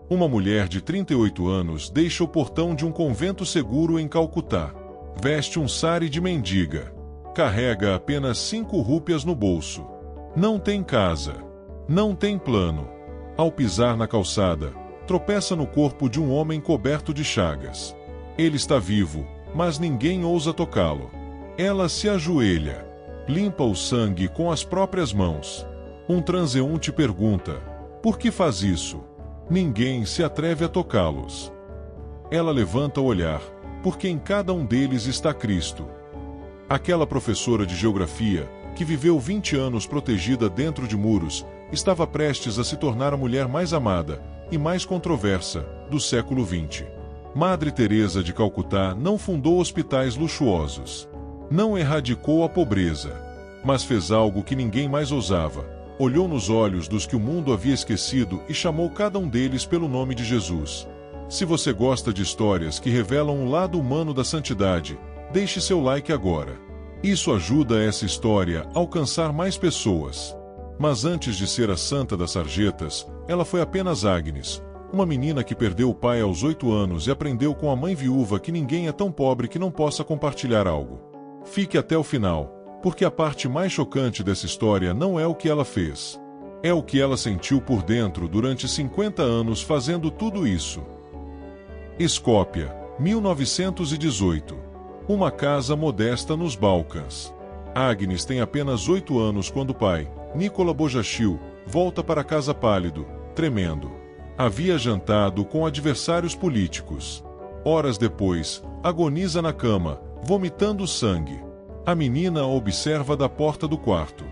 Uma mulher de 38 anos deixa o portão de um convento seguro em Calcutá. Veste um sari de mendiga. Carrega apenas 5 rúpias no bolso. Não tem casa. Não tem plano. Ao pisar na calçada, tropeça no corpo de um homem coberto de chagas. Ele está vivo, mas ninguém ousa tocá-lo. Ela se ajoelha. Limpa o sangue com as próprias mãos. Um transeunte pergunta: por que faz isso? Ninguém se atreve a tocá-los. Ela levanta o olhar, porque em cada um deles está Cristo. Aquela professora de geografia, que viveu 20 anos protegida dentro de muros, estava prestes a se tornar a mulher mais amada e mais controversa do século XX. Madre Teresa de Calcutá não fundou hospitais luxuosos. Não erradicou a pobreza. Mas fez algo que ninguém mais ousava. Olhou nos olhos dos que o mundo havia esquecido e chamou cada um deles pelo nome de Jesus. Se você gosta de histórias que revelam um lado humano da santidade, deixe seu like agora. Isso ajuda essa história a alcançar mais pessoas. Mas antes de ser a santa das sarjetas, ela foi apenas Agnes, uma menina que perdeu o pai aos 8 anos e aprendeu com a mãe viúva que ninguém é tão pobre que não possa compartilhar algo. Fique até o final, porque a parte mais chocante dessa história não é o que ela fez. É o que ela sentiu por dentro durante 50 anos fazendo tudo isso. Escópia, 1918. Uma casa modesta nos Balcãs. Agnes tem apenas 8 anos quando o pai, Nicola Bojachil, volta para casa pálido, tremendo. Havia jantado com adversários políticos. Horas depois, agoniza na cama, vomitando sangue. A menina a observa da porta do quarto.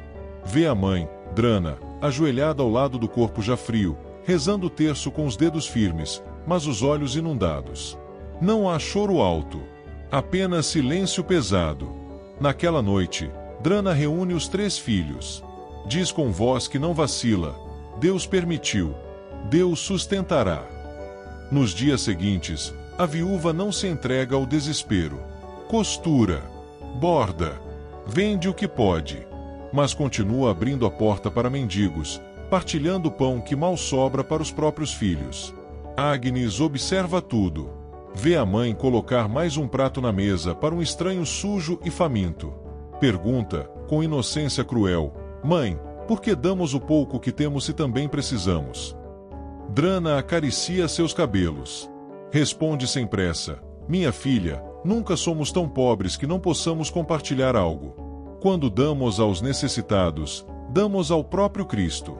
Vê a mãe, Drana, ajoelhada ao lado do corpo já frio, rezando o terço com os dedos firmes, mas os olhos inundados. Não há choro alto. Apenas silêncio pesado. Naquela noite, Drana reúne os 3 filhos. Diz com voz que não vacila: Deus permitiu. Deus sustentará. Nos dias seguintes, a viúva não se entrega ao desespero. Costura. Borda. Vende o que pode. Mas continua abrindo a porta para mendigos, partilhando o pão que mal sobra para os próprios filhos. Agnes observa tudo. Vê a mãe colocar mais um prato na mesa para um estranho sujo e faminto. Pergunta, com inocência cruel: Mãe, por que damos o pouco que temos se também precisamos? Drana acaricia seus cabelos. Responde sem pressa: Minha filha, nunca somos tão pobres que não possamos compartilhar algo. Quando damos aos necessitados, damos ao próprio Cristo.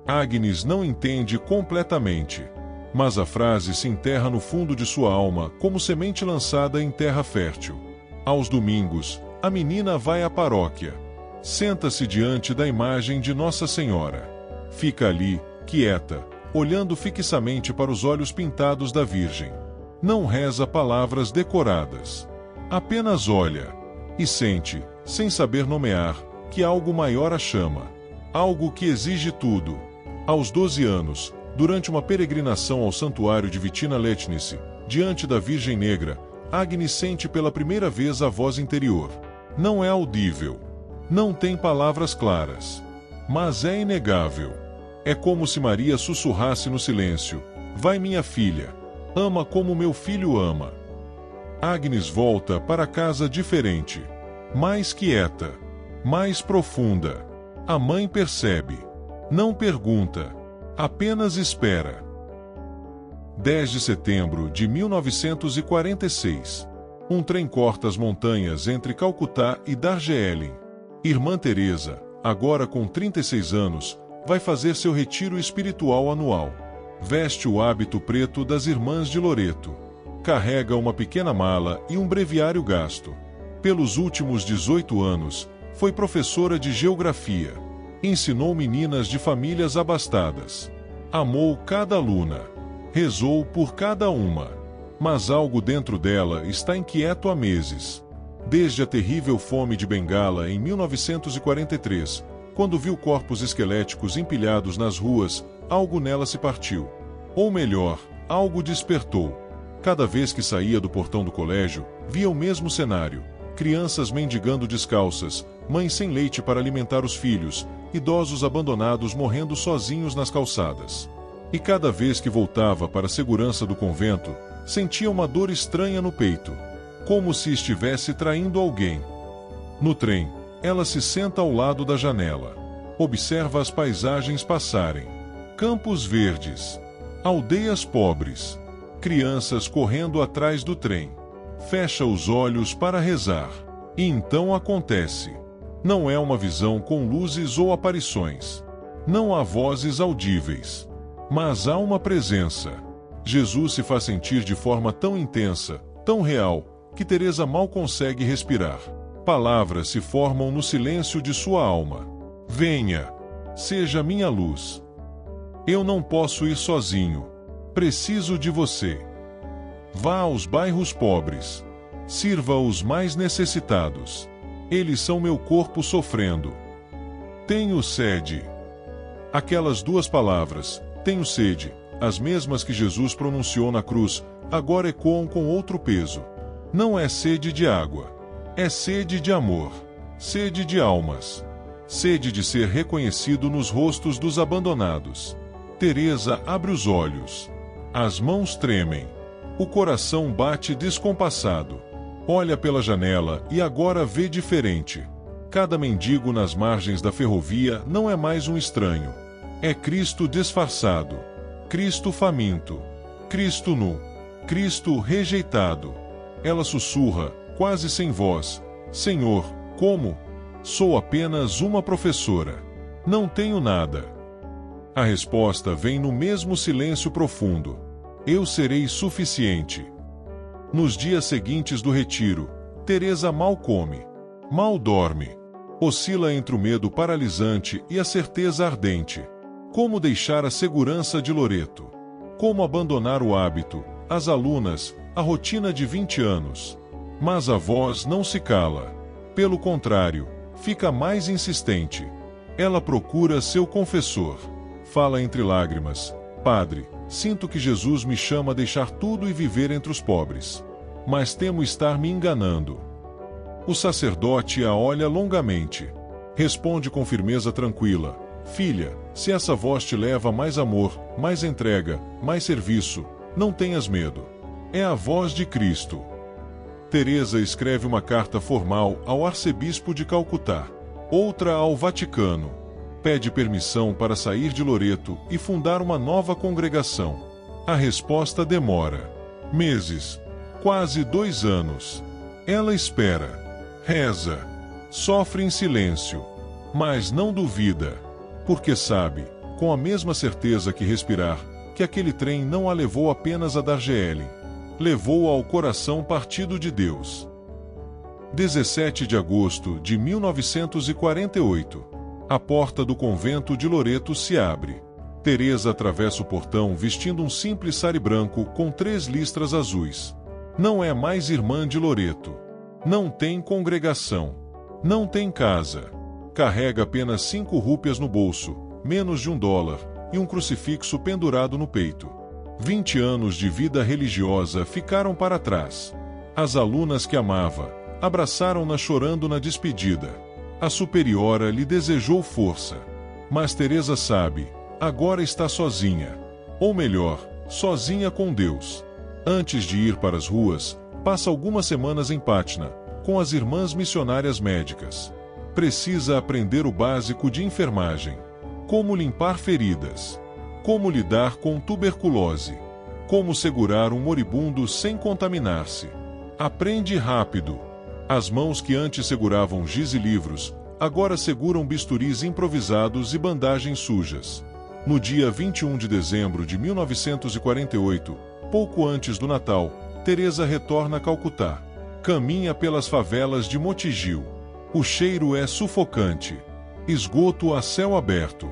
Agnes não entende completamente. Mas a frase se enterra no fundo de sua alma como semente lançada em terra fértil. Aos domingos, a menina vai à paróquia. Senta-se diante da imagem de Nossa Senhora. Fica ali, quieta, olhando fixamente para os olhos pintados da Virgem. Não reza palavras decoradas. Apenas olha. E sente, sem saber nomear, que algo maior a chama. Algo que exige tudo. Aos 12 anos, durante uma peregrinação ao santuário de Vitina Letnice, diante da Virgem Negra, Agnes sente pela primeira vez a voz interior. Não é audível. Não tem palavras claras. Mas é inegável. É como se Maria sussurrasse no silêncio: Vai, minha filha. Ama como meu filho ama. Agnes volta para casa diferente. Mais quieta. Mais profunda. A mãe percebe. Não pergunta. Apenas espera. 10 de setembro de 1946. Um trem corta as montanhas entre Calcutá e Darjeeling. Irmã Teresa, agora com 36 anos, vai fazer seu retiro espiritual anual. Veste o hábito preto das Irmãs de Loreto. Carrega uma pequena mala e um breviário gasto. Pelos últimos 18 anos, foi professora de geografia. Ensinou meninas de famílias abastadas. Amou cada aluna. Rezou por cada uma. Mas algo dentro dela está inquieto há meses. Desde a terrível fome de Bengala em 1943, quando viu corpos esqueléticos empilhados nas ruas, algo nela se partiu. Ou melhor, algo despertou. Cada vez que saía do portão do colégio, via o mesmo cenário. Crianças mendigando descalças, mães sem leite para alimentar os filhos, idosos abandonados morrendo sozinhos nas calçadas. E cada vez que voltava para a segurança do convento, sentia uma dor estranha no peito, como se estivesse traindo alguém. No trem, ela se senta ao lado da janela. Observa as paisagens passarem. Campos verdes. Aldeias pobres. Crianças correndo atrás do trem. Fecha os olhos para rezar. E então acontece. Não é uma visão com luzes ou aparições. Não há vozes audíveis. Mas há uma presença. Jesus se faz sentir de forma tão intensa, tão real, que Teresa mal consegue respirar. Palavras se formam no silêncio de sua alma. Venha, seja minha luz. Eu não posso ir sozinho. Preciso de você. Vá aos bairros pobres. Sirva os mais necessitados. Eles são meu corpo sofrendo. Tenho sede. Aquelas duas palavras, tenho sede, as mesmas que Jesus pronunciou na cruz, agora ecoam com outro peso. Não é sede de água. É sede de amor. Sede de almas. Sede de ser reconhecido nos rostos dos abandonados. Teresa abre os olhos. As mãos tremem. O coração bate descompassado. Olha pela janela e agora vê diferente. Cada mendigo nas margens da ferrovia não é mais um estranho. É Cristo disfarçado. Cristo faminto. Cristo nu. Cristo rejeitado. Ela sussurra, quase sem voz: Senhor, como? Sou apenas uma professora. Não tenho nada. A resposta vem no mesmo silêncio profundo. Eu serei suficiente. Nos dias seguintes do retiro, Teresa mal come, mal dorme. Oscila entre o medo paralisante e a certeza ardente. Como deixar a segurança de Loreto? Como abandonar o hábito, as alunas, a rotina de 20 anos? Mas a voz não se cala. Pelo contrário, fica mais insistente. Ela procura seu confessor. Fala entre lágrimas: Padre, sinto que Jesus me chama a deixar tudo e viver entre os pobres. Mas temo estar me enganando. O sacerdote a olha longamente. Responde com firmeza tranquila: Filha, se essa voz te leva a mais amor, mais entrega, mais serviço, não tenhas medo. É a voz de Cristo. Teresa escreve uma carta formal ao arcebispo de Calcutá, outra ao Vaticano. Pede permissão para sair de Loreto e fundar uma nova congregação. A resposta demora. Meses. Quase 2 anos. Ela espera. Reza. Sofre em silêncio. Mas não duvida. Porque sabe, com a mesma certeza que respirar, que aquele trem não a levou apenas a Darjeeling. Levou-a ao coração partido de Deus. 17 de agosto de 1948. A porta do convento de Loreto se abre. Teresa atravessa o portão vestindo um simples sari branco com 3 listras azuis. Não é mais irmã de Loreto. Não tem congregação. Não tem casa. Carrega apenas 5 rúpias no bolso, menos de $1, e um crucifixo pendurado no peito. 20 anos de vida religiosa ficaram para trás. As alunas que amava abraçaram-na chorando na despedida. A superiora lhe desejou força. Mas Teresa sabe, agora está sozinha. Ou melhor, sozinha com Deus. Antes de ir para as ruas, passa algumas semanas em Patna, com as irmãs missionárias médicas. Precisa aprender o básico de enfermagem. Como limpar feridas. Como lidar com tuberculose. Como segurar um moribundo sem contaminar-se. Aprende rápido. As mãos que antes seguravam giz e livros, agora seguram bisturis improvisados e bandagens sujas. No dia 21 de dezembro de 1948, pouco antes do Natal, Teresa retorna a Calcutá. Caminha pelas favelas de Motigil. O cheiro é sufocante. Esgoto a céu aberto.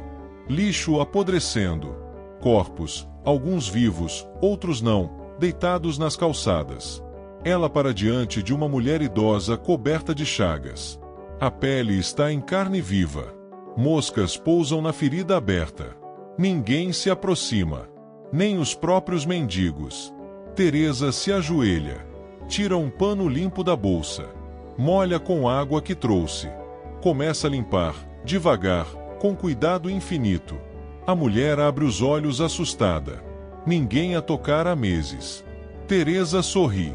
Lixo apodrecendo. Corpos, alguns vivos, outros não, deitados nas calçadas. Ela para diante de uma mulher idosa coberta de chagas. A pele está em carne viva. Moscas pousam na ferida aberta. Ninguém se aproxima. Nem os próprios mendigos. Teresa se ajoelha. Tira um pano limpo da bolsa. Molha com água que trouxe. Começa a limpar, devagar, com cuidado infinito. A mulher abre os olhos assustada. Ninguém a tocara há meses. Teresa sorri.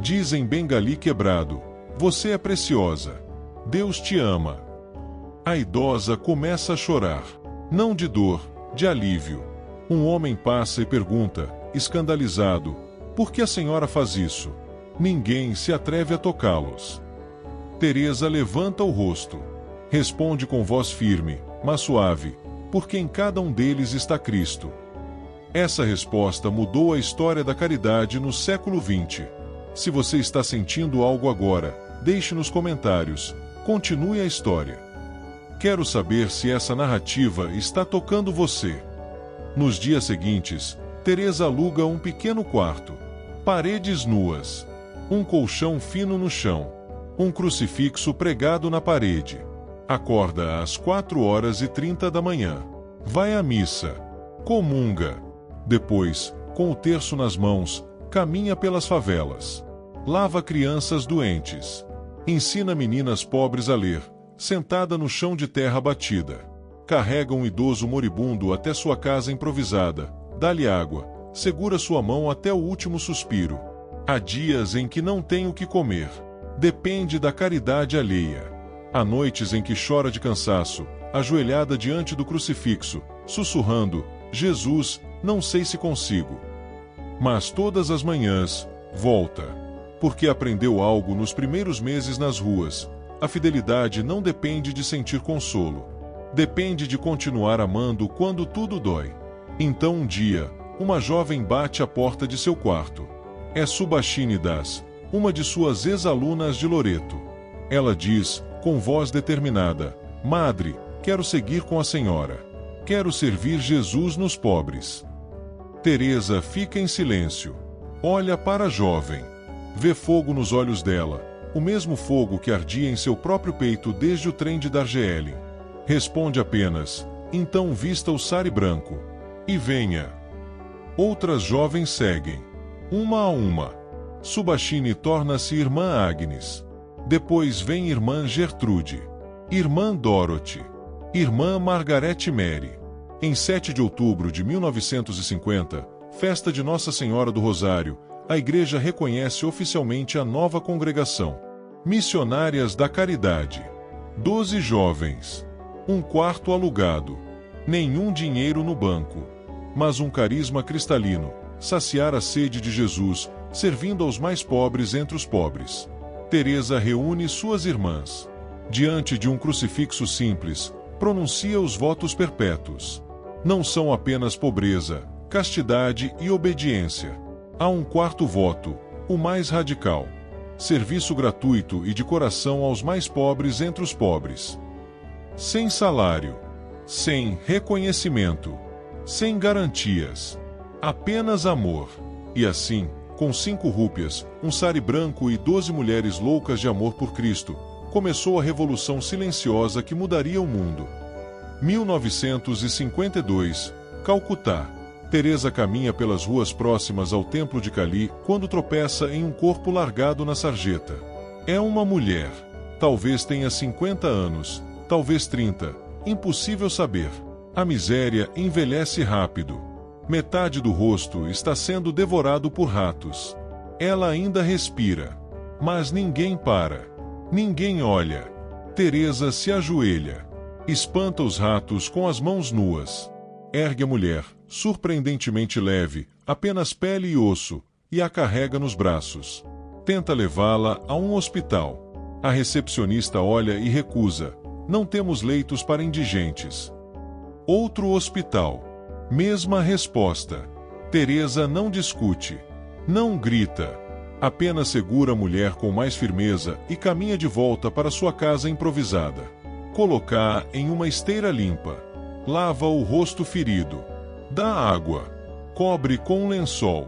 Diz em bengali quebrado: "Você é preciosa. Deus te ama." A idosa começa a chorar. Não de dor, de alívio. Um homem passa e pergunta, escandalizado: "Por que a senhora faz isso?" Ninguém se atreve a tocá-los. Teresa levanta o rosto. Responde com voz firme, mas suave: "Porque em cada um deles está Cristo." Essa resposta mudou a história da caridade no século XX. Se você está sentindo algo agora, deixe nos comentários. Continue a história. Quero saber se essa narrativa está tocando você. Nos dias seguintes, Teresa aluga um pequeno quarto. Paredes nuas. Um colchão fino no chão. Um crucifixo pregado na parede. Acorda às 4h30 da manhã. Vai à missa. Comunga. Depois, com o terço nas mãos, caminha pelas favelas. Lava crianças doentes. Ensina meninas pobres a ler, sentada no chão de terra batida. Carrega um idoso moribundo até sua casa improvisada, dá-lhe água, segura sua mão até o último suspiro. Há dias em que não tem o que comer. Depende da caridade alheia. Há noites em que chora de cansaço, ajoelhada diante do crucifixo, sussurrando: "Jesus, não sei se consigo." Mas todas as manhãs, volta. Porque aprendeu algo nos primeiros meses nas ruas. A fidelidade não depende de sentir consolo. Depende de continuar amando quando tudo dói. Então um dia, uma jovem bate à porta de seu quarto. É Subhashini Das, uma de suas ex-alunas de Loreto. Ela diz, com voz determinada: "Madre, quero seguir com a senhora. Quero servir Jesus nos pobres." Teresa fica em silêncio. Olha para a jovem. Vê fogo nos olhos dela, o mesmo fogo que ardia em seu próprio peito desde o trem de Darjeeling. Responde apenas: "Então vista o sari branco. E venha." Outras jovens seguem. Uma a uma. Subhashini torna-se irmã Agnes. Depois vem irmã Gertrude. Irmã Dorothy. Irmã Margaret Mary. Em 7 de outubro de 1950, festa de Nossa Senhora do Rosário, a Igreja reconhece oficialmente a nova congregação. Missionárias da Caridade. 12 jovens. Um quarto alugado. Nenhum dinheiro no banco. Mas um carisma cristalino. Saciar a sede de Jesus, servindo aos mais pobres entre os pobres. Teresa reúne suas irmãs. Diante de um crucifixo simples, pronuncia os votos perpétuos. Não são apenas pobreza, castidade e obediência. Há um quarto voto, o mais radical. Serviço gratuito e de coração aos mais pobres entre os pobres. Sem salário. Sem reconhecimento. Sem garantias. Apenas amor. E assim, com 5 rúpias, um sari branco e 12 mulheres loucas de amor por Cristo, começou a revolução silenciosa que mudaria o mundo. 1952, Calcutá. Teresa caminha pelas ruas próximas ao templo de Kali quando tropeça em um corpo largado na sarjeta. É uma mulher. Talvez tenha 50 anos, talvez 30. Impossível saber. A miséria envelhece rápido. Metade do rosto está sendo devorado por ratos. Ela ainda respira. Mas ninguém para. Ninguém olha. Teresa se ajoelha. Espanta os ratos com as mãos nuas. Ergue a mulher, surpreendentemente leve, apenas pele e osso, e a carrega nos braços. Tenta levá-la a um hospital. A recepcionista olha e recusa. Não temos leitos para indigentes. Outro hospital. Mesma resposta. Teresa não discute. Não grita. Apenas segura a mulher com mais firmeza e caminha de volta para sua casa improvisada. Coloca-a em uma esteira limpa. Lava o rosto ferido. Dá água. Cobre com um lençol.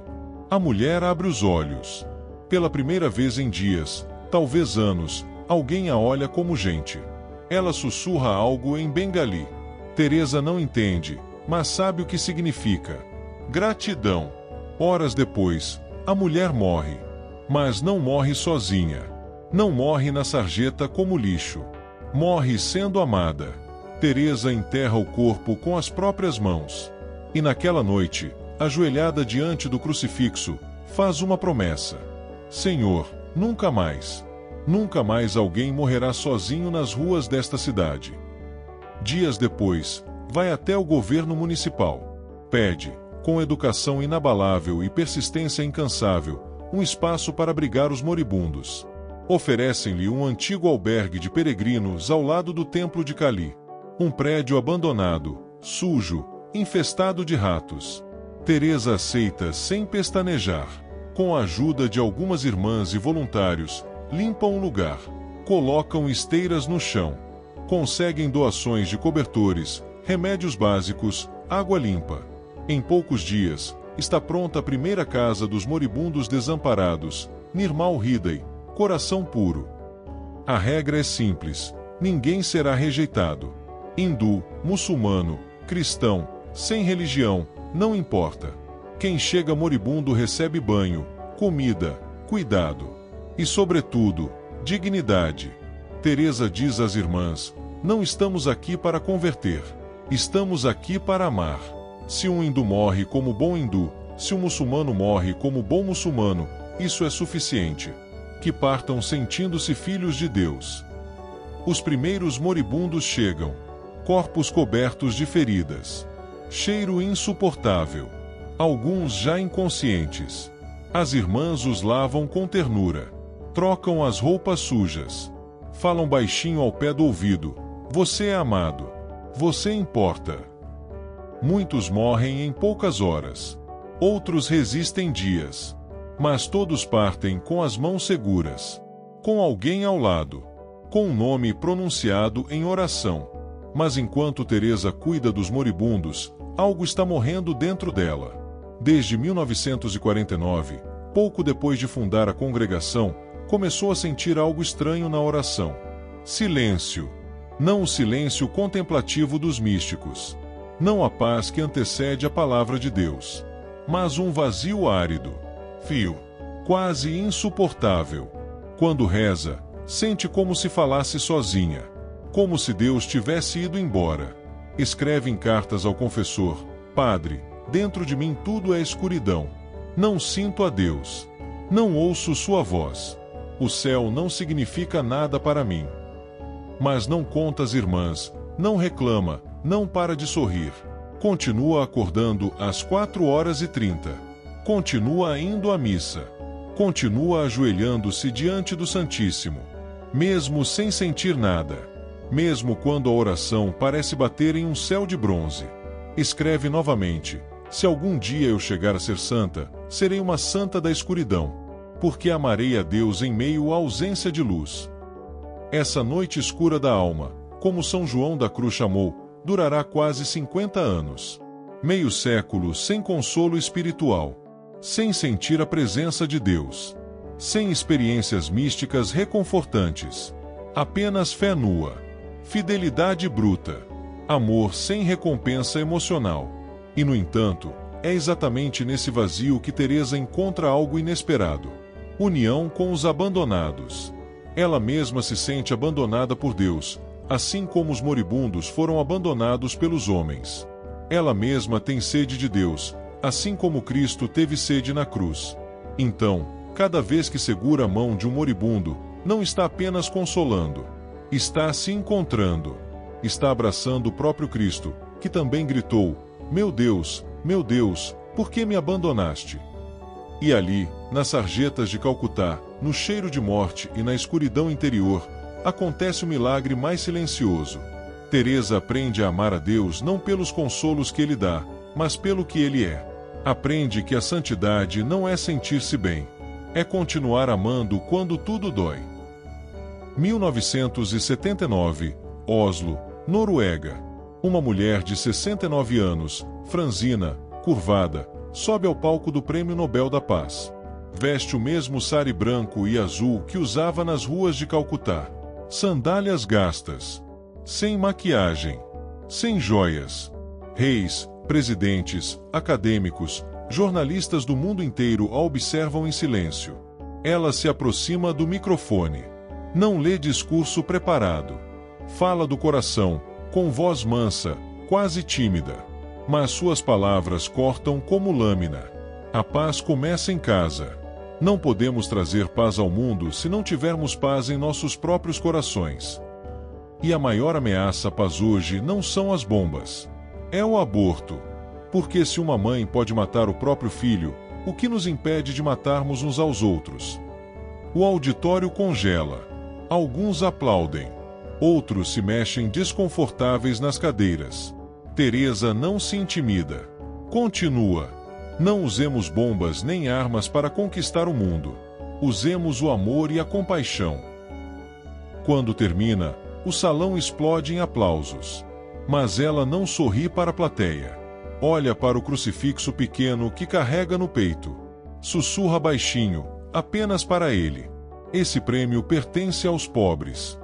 A mulher abre os olhos. Pela primeira vez em dias, talvez anos, alguém a olha como gente. Ela sussurra algo em bengali. Teresa não entende, mas sabe o que significa. Gratidão. Horas depois, a mulher morre. Mas não morre sozinha. Não morre na sarjeta como lixo. Morre sendo amada. Teresa enterra o corpo com as próprias mãos. E naquela noite, ajoelhada diante do crucifixo, faz uma promessa: Senhor, nunca mais alguém morrerá sozinho nas ruas desta cidade. Dias depois, vai até o governo municipal. Pede, com educação inabalável e persistência incansável, um espaço para abrigar os moribundos. Oferecem-lhe um antigo albergue de peregrinos ao lado do templo de Cali. Um prédio abandonado, sujo, infestado de ratos. Teresa aceita sem pestanejar. Com a ajuda de algumas irmãs e voluntários, limpam o lugar, colocam esteiras no chão, conseguem doações de cobertores, remédios básicos, água limpa. Em poucos dias, está pronta a primeira casa dos moribundos desamparados, Nirmal Hriday, coração puro. A regra é simples: ninguém será rejeitado. Hindu, muçulmano, cristão, sem religião, não importa. Quem chega moribundo recebe banho, comida, cuidado e, sobretudo, dignidade. Teresa diz às irmãs: não estamos aqui para converter. Estamos aqui para amar. Se um hindu morre como bom hindu, se um muçulmano morre como bom muçulmano, isso é suficiente. Que partam sentindo-se filhos de Deus. Os primeiros moribundos chegam. Corpos cobertos de feridas. Cheiro insuportável. Alguns já inconscientes. As irmãs os lavam com ternura. Trocam as roupas sujas. Falam baixinho ao pé do ouvido: você é amado. Você importa. Muitos morrem em poucas horas. Outros resistem dias. Mas todos partem com as mãos seguras. Com alguém ao lado. Com um nome pronunciado em oração. Mas enquanto Teresa cuida dos moribundos, algo está morrendo dentro dela. Desde 1949, pouco depois de fundar a congregação, começou a sentir algo estranho na oração. Silêncio. Não o silêncio contemplativo dos místicos. Não a paz que antecede a palavra de Deus. Mas um vazio árido. Frio. Quase insuportável. Quando reza, sente como se falasse sozinha. Como se Deus tivesse ido embora. Escreve em cartas ao confessor: Padre, dentro de mim tudo é escuridão. Não sinto a Deus. Não ouço sua voz. O céu não significa nada para mim. Mas não conta às irmãs, não reclama, não para de sorrir. Continua acordando às 4h30. Continua indo à missa. Continua ajoelhando-se diante do Santíssimo. Mesmo sem sentir nada. Mesmo quando a oração parece bater em um céu de bronze. Escreve novamente: se algum dia eu chegar a ser santa, serei uma santa da escuridão. Porque amarei a Deus em meio à ausência de luz. Essa noite escura da alma, como São João da Cruz chamou, durará quase 50 anos. Meio século sem consolo espiritual. Sem sentir a presença de Deus. Sem experiências místicas reconfortantes. Apenas fé nua. Fidelidade bruta. Amor sem recompensa emocional. E, no entanto, é exatamente nesse vazio que Teresa encontra algo inesperado. União com os abandonados. Ela mesma se sente abandonada por Deus, assim como os moribundos foram abandonados pelos homens. Ela mesma tem sede de Deus, assim como Cristo teve sede na cruz. Então, cada vez que segura a mão de um moribundo, não está apenas consolando. Está se encontrando. Está abraçando o próprio Cristo, que também gritou: meu Deus, por que me abandonaste? E ali, nas sarjetas de Calcutá, no cheiro de morte e na escuridão interior, acontece o milagre mais silencioso. Teresa aprende a amar a Deus não pelos consolos que Ele dá, mas pelo que Ele é. Aprende que a santidade não é sentir-se bem. É continuar amando quando tudo dói. 1979, Oslo, Noruega. Uma mulher de 69 anos, franzina, curvada, sobe ao palco do Prêmio Nobel da Paz. Veste o mesmo sari branco e azul que usava nas ruas de Calcutá. Sandálias gastas. Sem maquiagem. Sem joias. Reis, presidentes, acadêmicos, jornalistas do mundo inteiro a observam em silêncio. Ela se aproxima do microfone. Não lê discurso preparado. Fala do coração, com voz mansa, quase tímida. Mas suas palavras cortam como lâmina. A paz começa em casa. Não podemos trazer paz ao mundo se não tivermos paz em nossos próprios corações. E a maior ameaça à paz hoje não são as bombas. É o aborto. Porque se uma mãe pode matar o próprio filho, o que nos impede de matarmos uns aos outros? O auditório congela. Alguns aplaudem. Outros se mexem desconfortáveis nas cadeiras. Teresa não se intimida. Continua. Não usemos bombas nem armas para conquistar o mundo. Usemos o amor e a compaixão. Quando termina, o salão explode em aplausos. Mas ela não sorri para a plateia. Olha para o crucifixo pequeno que carrega no peito. Sussurra baixinho, apenas para ele. Esse prêmio pertence aos pobres.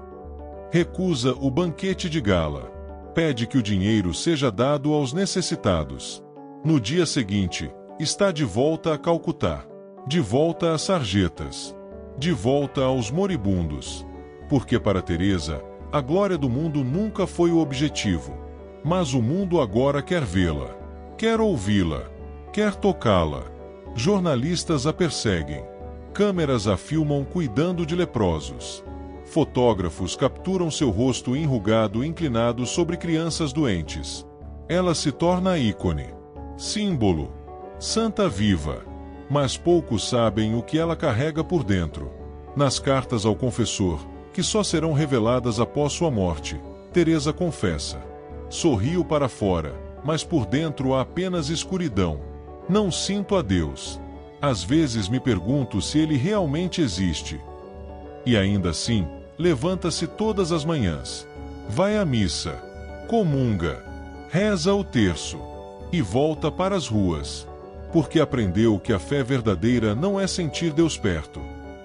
Recusa o banquete de gala. Pede que o dinheiro seja dado aos necessitados. No dia seguinte, está de volta a Calcutá. De volta às sarjetas. De volta aos moribundos. Porque para Teresa, a glória do mundo nunca foi o objetivo. Mas o mundo agora quer vê-la. Quer ouvi-la. Quer tocá-la. Jornalistas a perseguem. Câmeras a filmam cuidando de leprosos. Fotógrafos capturam seu rosto enrugado inclinado sobre crianças doentes. Ela se torna ícone. Símbolo. Santa viva. Mas poucos sabem o que ela carrega por dentro. Nas cartas ao confessor, que só serão reveladas após sua morte, Teresa confessa. Sorrio para fora, mas por dentro há apenas escuridão. Não sinto a Deus. Às vezes me pergunto se ele realmente existe. E ainda assim, levanta-se todas as manhãs. Vai à missa. Comunga. Reza o terço. E volta para as ruas. Porque aprendeu que a fé verdadeira não é sentir Deus perto.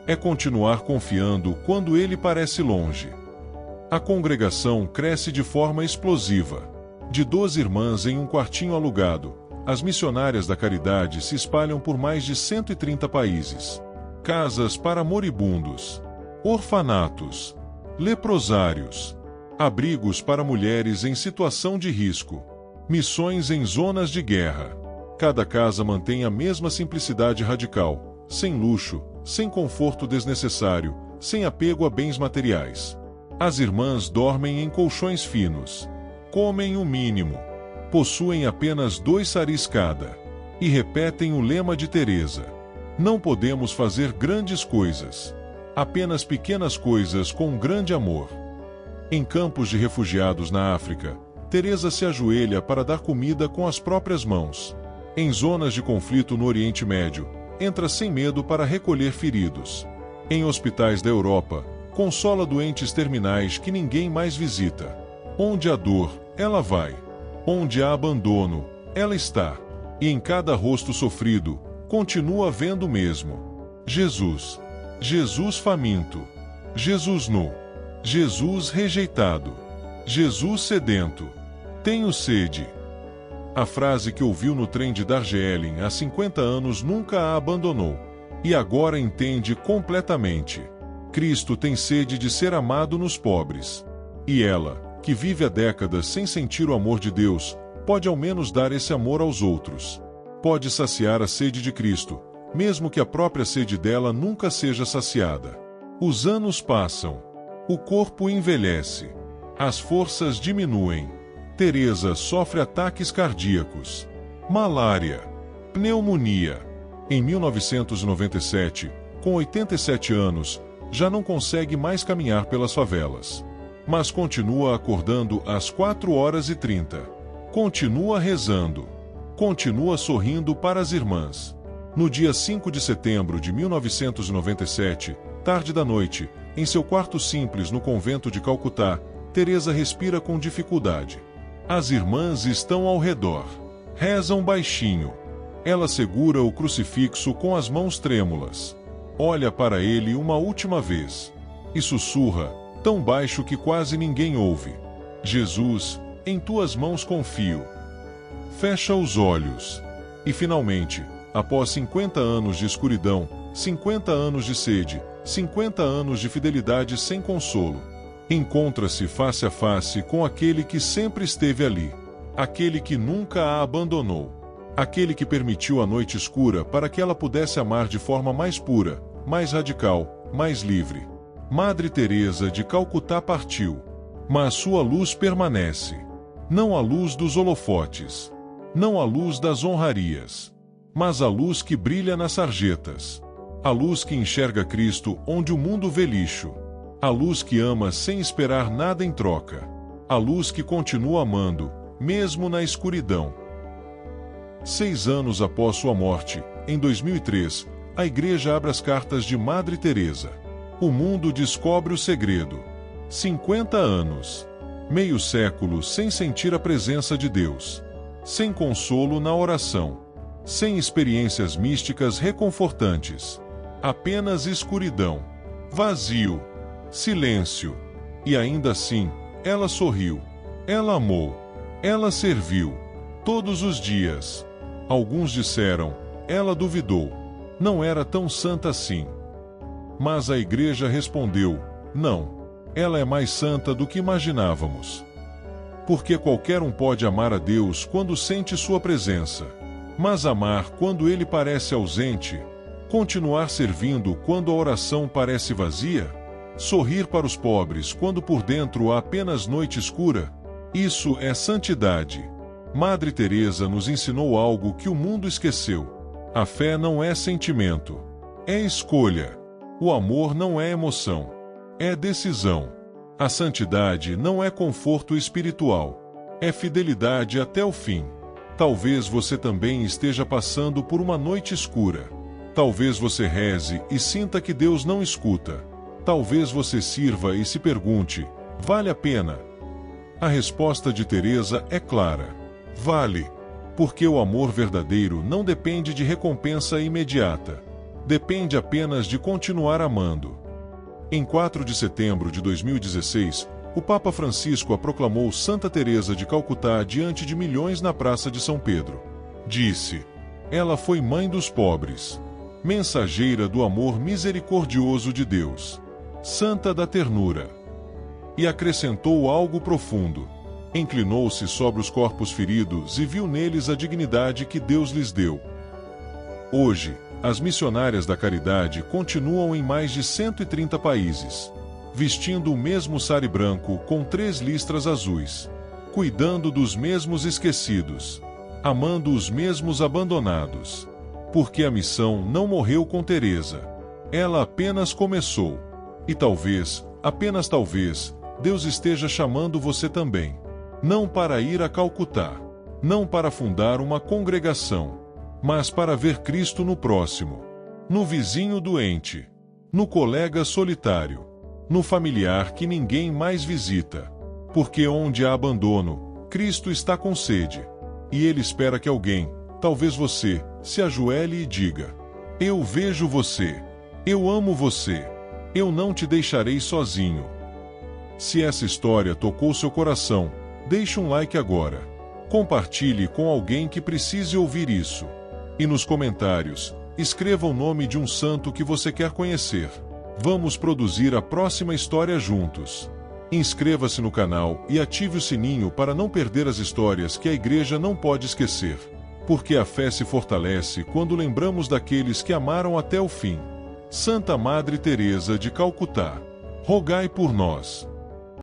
É continuar confiando quando ele parece longe. A congregação cresce de forma explosiva. De 12 irmãs em um quartinho alugado, as missionárias da caridade se espalham por mais de 130 países. Casas para moribundos. Orfanatos. Leprosários. Abrigos para mulheres em situação de risco. Missões em zonas de guerra. Cada casa mantém a mesma simplicidade radical, sem luxo, sem conforto desnecessário, sem apego a bens materiais. As irmãs dormem em colchões finos. Comem o mínimo. Possuem apenas 2 saris cada. E repetem o lema de Teresa. Não podemos fazer grandes coisas. Apenas pequenas coisas com grande amor. Em campos de refugiados na África, Teresa se ajoelha para dar comida com as próprias mãos. Em zonas de conflito no Oriente Médio, entra sem medo para recolher feridos. Em hospitais da Europa, consola doentes terminais que ninguém mais visita. Onde há dor, ela vai. Onde há abandono, ela está. E em cada rosto sofrido, continua vendo o mesmo. Jesus. Jesus faminto. Jesus nu. Jesus rejeitado. Jesus sedento. Tenho sede. A frase que ouviu no trem de Darjeeling há 50 anos nunca a abandonou. E agora entende completamente. Cristo tem sede de ser amado nos pobres. E ela, que vive há décadas sem sentir o amor de Deus, pode ao menos dar esse amor aos outros. Pode saciar a sede de Cristo, mesmo que a própria sede dela nunca seja saciada. Os anos passam. O corpo envelhece. As forças diminuem. Teresa sofre ataques cardíacos. Malária. Pneumonia. Em 1997, com 87 anos, já não consegue mais caminhar pelas favelas. Mas continua acordando às 4h30. Continua rezando. Continua sorrindo para as irmãs. No dia 5 de setembro de 1997, tarde da noite, em seu quarto simples no convento de Calcutá, Teresa respira com dificuldade. As irmãs estão ao redor. Rezam baixinho. Ela segura o crucifixo com as mãos trêmulas. Olha para ele uma última vez. E sussurra, tão baixo que quase ninguém ouve. Jesus, em tuas mãos confio. Fecha os olhos. E finalmente, após 50 anos de escuridão, 50 anos de sede, 50 anos de fidelidade sem consolo, Encontra-se face a face com aquele que sempre esteve ali, aquele que nunca a abandonou, aquele que permitiu a noite escura para que ela pudesse amar de forma mais pura, mais radical, mais livre. Madre Teresa de Calcutá partiu, mas sua luz permanece. Não a luz dos holofotes, não a luz das honrarias, mas a luz que brilha nas sarjetas, a luz que enxerga Cristo onde o mundo vê lixo, a luz que ama sem esperar nada em troca, a luz que continua amando, mesmo na escuridão. 6 anos após sua morte, em 2003, a Igreja abre as cartas de Madre Teresa. O mundo descobre o segredo. 50 anos. Meio século sem sentir a presença de Deus. Sem consolo na oração. Sem experiências místicas reconfortantes. Apenas escuridão. Vazio. Silêncio. E ainda assim, ela sorriu. Ela amou. Ela serviu. Todos os dias. Alguns disseram, ela duvidou. Não era tão santa assim. Mas a Igreja respondeu, não. Ela é mais santa do que imaginávamos. Porque qualquer um pode amar a Deus quando sente sua presença. Mas amar quando ele parece ausente, continuar servindo quando a oração parece vazia, sorrir para os pobres quando por dentro há apenas noite escura, isso é santidade. Madre Teresa nos ensinou algo que o mundo esqueceu. A fé não é sentimento, é escolha. O amor não é emoção, é decisão. A santidade não é conforto espiritual, é fidelidade até o fim. Talvez você também esteja passando por uma noite escura. Talvez você reze e sinta que Deus não escuta. Talvez você sirva e se pergunte, vale a pena? A resposta de Teresa é clara. Vale, porque o amor verdadeiro não depende de recompensa imediata. Depende apenas de continuar amando. Em 4 de setembro de 2016, o Papa Francisco a proclamou Santa Teresa de Calcutá diante de milhões na Praça de São Pedro. Disse: ela foi mãe dos pobres, mensageira do amor misericordioso de Deus, santa da ternura. E acrescentou algo profundo. Inclinou-se sobre os corpos feridos e viu neles a dignidade que Deus lhes deu. Hoje, as missionárias da caridade continuam em mais de 130 países, vestindo o mesmo sari branco com 3 listras azuis, cuidando dos mesmos esquecidos, amando os mesmos abandonados. Porque a missão não morreu com Teresa. Ela apenas começou. E talvez, apenas talvez, Deus esteja chamando você também. Não para ir a Calcutá, não para fundar uma congregação, mas para ver Cristo no próximo, no vizinho doente, no colega solitário, no familiar que ninguém mais visita. Porque onde há abandono, Cristo está com sede. E Ele espera que alguém, talvez você, se ajoelhe e diga: eu vejo você, eu amo você, eu não te deixarei sozinho. Se essa história tocou seu coração, deixe um like agora. Compartilhe com alguém que precise ouvir isso. E nos comentários, escreva o nome de um santo que você quer conhecer. Vamos produzir a próxima história juntos. Inscreva-se no canal e ative o sininho para não perder as histórias que a Igreja não pode esquecer. Porque a fé se fortalece quando lembramos daqueles que amaram até o fim. Santa Madre Teresa de Calcutá, rogai por nós.